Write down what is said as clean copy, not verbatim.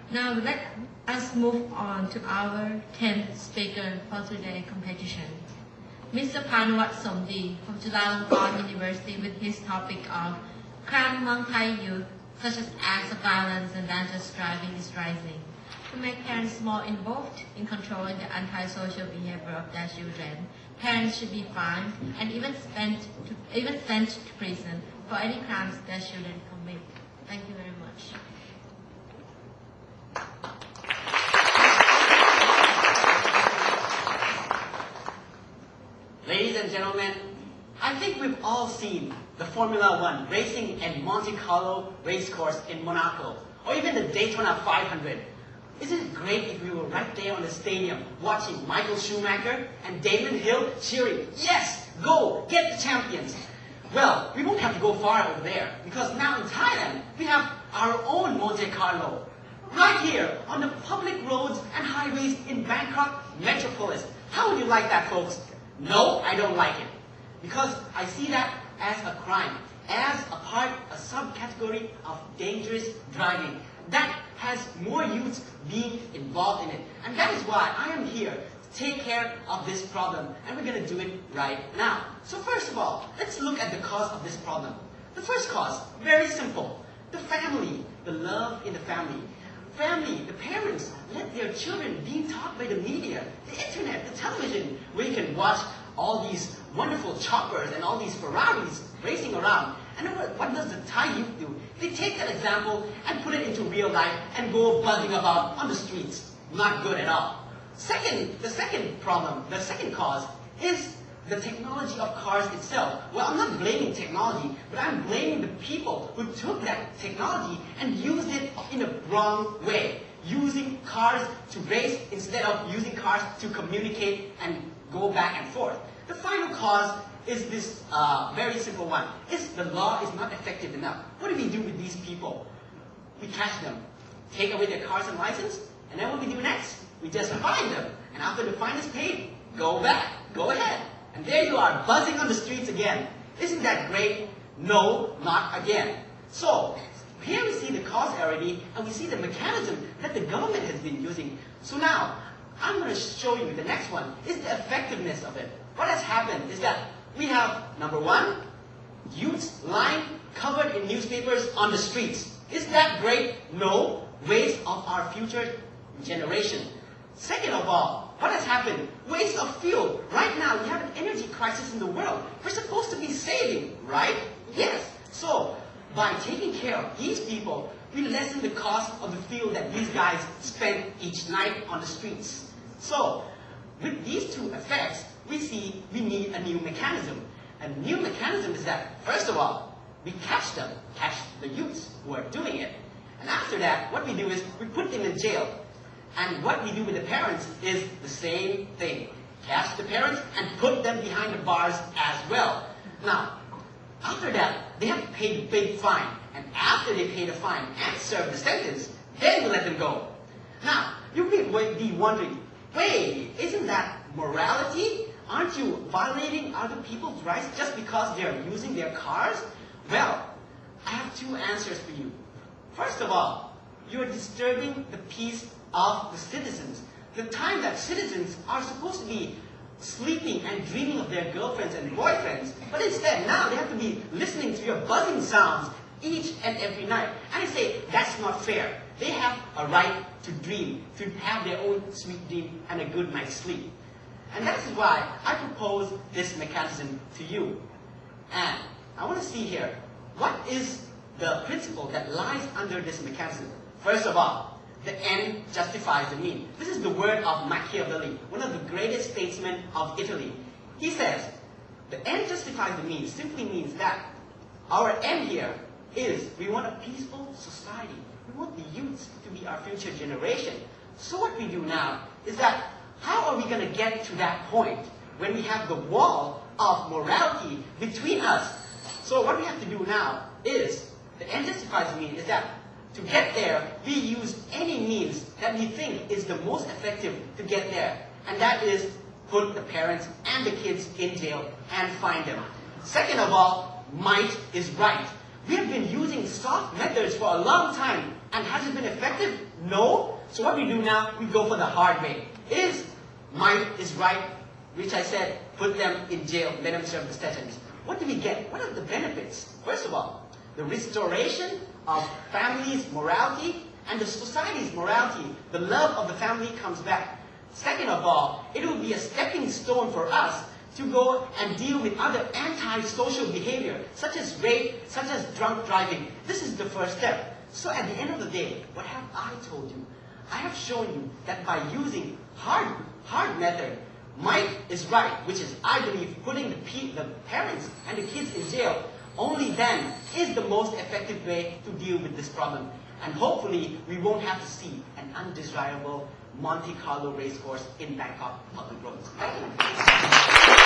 Now let us move on to our 10th speaker for today's competition. Mr. Phanuwat from Chulalongkorn University with his topic of crime among Thai youth, such as acts of violence and dangerous driving is rising. To make parents more involved in controlling the antisocial behavior of their children, parents should be fined and even sent to prison for any crimes their children commit. Thank you very much. Ladies and gentlemen, I think we've all seen the Formula One racing at Monte Carlo racecourse in Monaco, or even the Daytona 500. Isn't it great if we were right there on the stadium watching Michael Schumacher and Damon Hill cheering, "Yes, go, get the champions." Well, we won't have to go far over there, because now in Thailand, we have our own Monte Carlo. Right here on the public roads and highways in Bangkok metropolis. How would you like that, folks? No, I don't like it. Because I see that as a crime, as a subcategory of dangerous driving. That has more youths being involved in it. And that is why I am here to take care of this problem. And we're going to do it right now. So first of all, let's look at the cause of this problem. The first cause, very simple. The family, the love in the family. Family, the parents, let their children being taught by the media, the internet, the television, where you can watch all these wonderful choppers and all these Ferraris racing around. And what does the Thai youth do? They take that example and put it into real life and go buzzing about on the streets. Not good at all. The second problem, the second cause is the technology of cars itself. Well, I'm not blaming technology, but I'm blaming the people who took that technology and used it in a wrong way. Using cars to race instead of using cars to communicate and go back and forth. The final cause is this very simple one. The law is not effective enough. What do we do with these people? We catch them, take away their cars and license, and then what we do next? We just fine them. And after the fine is paid, go back, go ahead. And there you are, buzzing on the streets again. Isn't that great? No, not again. So, here we see the cause already, and we see the mechanism that the government has been using. So now, I'm going to show you the next one, is the effectiveness of it. What has happened is that we have, number one, youths lying covered in newspapers on the streets. Is that great? No. Waste of our future generation. Second of all, what has happened? Waste of fuel. Right now, we have an energy crisis in the world. We're supposed to be saving, right? Yes. So, by taking care of these people, we lessen the cost of the fuel that these guys spend each night on the streets. So, with these two effects, we see we need a new mechanism. A new mechanism is that, first of all, we catch the youths who are doing it. And after that, what we do is we put them in jail. And what we do with the parents is the same thing. Catch the parents and put them behind the bars as well. Now, after that, they have to pay the big fine. And after they pay the fine and serve the sentence, then we let them go. Now, you may be wondering, wait, isn't that morality? Aren't you violating other people's rights just because they are using their cars? Well, I have two answers for you. First of all, you are disturbing the peace of the citizens. The time that citizens are supposed to be sleeping and dreaming of their girlfriends and boyfriends, but instead now they have to be listening to your buzzing sounds each and every night. And I say, that's not fair. They have a right to dream, to have their own sweet dream and a good night's sleep. And that is why I propose this mechanism to you. And I want to see here, what is the principle that lies under this mechanism? First of all, the end justifies the mean. This is the word of Machiavelli, one of the greatest statesmen of Italy. He says, the end justifies the means simply means that our end here is we want a peaceful society. We want the youths to be our future generation. So what we do now is that how are we going to get to that point when we have the wall of morality between us? So what we have to do now is, the end justifies the means is that to get there, we use any means that we think is the most effective to get there. And that is put the parents and the kids in jail and fine them. Second of all, might is right. We have been using soft methods for a long time. And has it been effective? No. So what we do now, we go for the hard way. Is might is right, which I said, put them in jail, let them serve the sentence. What do we get? What are the benefits? First of all, the restoration of families' morality and the society's morality. The love of the family comes back. Second of all, it will be a stepping stone for us to go and deal with other anti-social behavior, such as rape, such as drunk driving. This is the first step. So at the end of the day, what have I told you? I have shown you that by using hard method, might is right, which is, I believe, putting the parents and the kids in jail, only then is the most effective way to deal with this problem. And hopefully, we won't have to see an undesirable Monte Carlo racecourse in Bangkok public roads. Thank you.